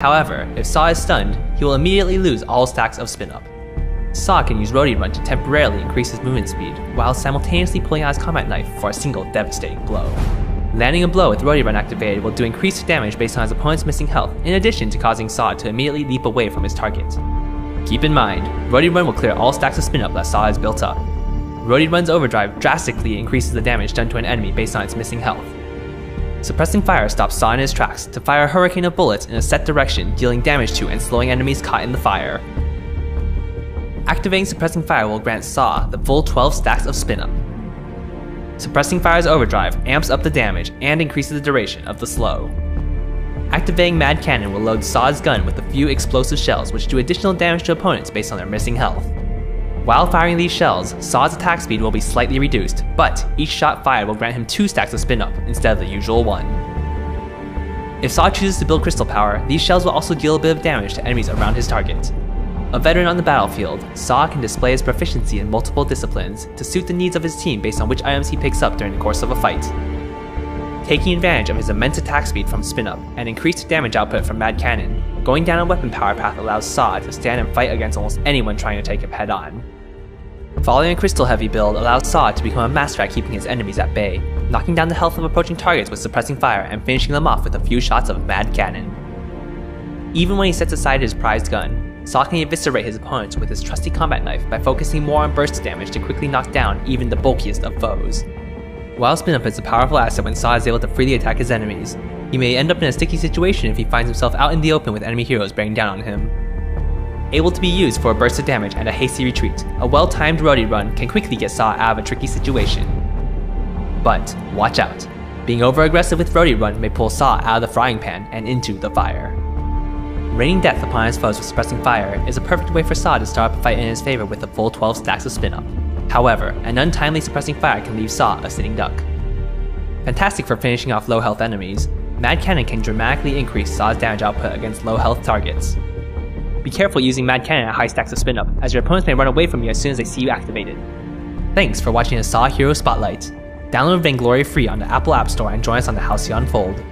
However, if Saw is stunned, he will immediately lose all stacks of spin up. Saw can use Roadie Run to temporarily increase his movement speed, while simultaneously pulling out his combat knife for a single devastating blow. Landing a blow with Roadie Run activated will do increased damage based on his opponent's missing health, in addition to causing Saw to immediately leap away from his target. Keep in mind, Roadie Run will clear all stacks of spin up that Saw has built up. Roadie Run's overdrive drastically increases the damage done to an enemy based on its missing health. Suppressing Fire stops Saw in his tracks to fire a hurricane of bullets in a set direction, dealing damage to and slowing enemies caught in the fire. Activating Suppressing Fire will grant Saw the full 12 stacks of spin up. Suppressing Fire's overdrive amps up the damage and increases the duration of the slow. Activating Mad Cannon will load Saw's gun with a few explosive shells which do additional damage to opponents based on their missing health. While firing these shells, Saw's attack speed will be slightly reduced, but each shot fired will grant him 2 stacks of spin up instead of the usual 1. If Saw chooses to build Crystal Power, these shells will also deal a bit of damage to enemies around his target. A veteran on the battlefield, Saw can display his proficiency in multiple disciplines to suit the needs of his team based on which items he picks up during the course of a fight. Taking advantage of his immense attack speed from spin up and increased damage output from Mad Cannon, going down a weapon power path allows Saw to stand and fight against almost anyone trying to take him head on. Following a Crystal Heavy build allows Saw to become a master at keeping his enemies at bay, knocking down the health of approaching targets with Suppressing Fire and finishing them off with a few shots of Mad Cannon. Even when he sets aside his prized gun, Saw can eviscerate his opponents with his trusty combat knife by focusing more on burst damage to quickly knock down even the bulkiest of foes. While spin up is a powerful asset when Saw is able to freely attack his enemies, he may end up in a sticky situation if he finds himself out in the open with enemy heroes bearing down on him. Able to be used for a burst of damage and a hasty retreat, a well-timed Roadie Run can quickly get Saw out of a tricky situation. But watch out, being over-aggressive with Roadie Run may pull Saw out of the frying pan and into the fire. Raining death upon his foes with Suppressing Fire is a perfect way for Saw to start up a fight in his favor with a full 12 stacks of spin up. However, an untimely Suppressing Fire can leave Saw a sitting duck. Fantastic for finishing off low health enemies, Mad Cannon can dramatically increase Saw's damage output against low health targets. Be careful using Mad Cannon at high stacks of spin up, as your opponents may run away from you as soon as they see you activated. Thanks for watching the Saw Hero Spotlight. Download Vainglory free on the Apple App Store and join us on the Halcyon Fold.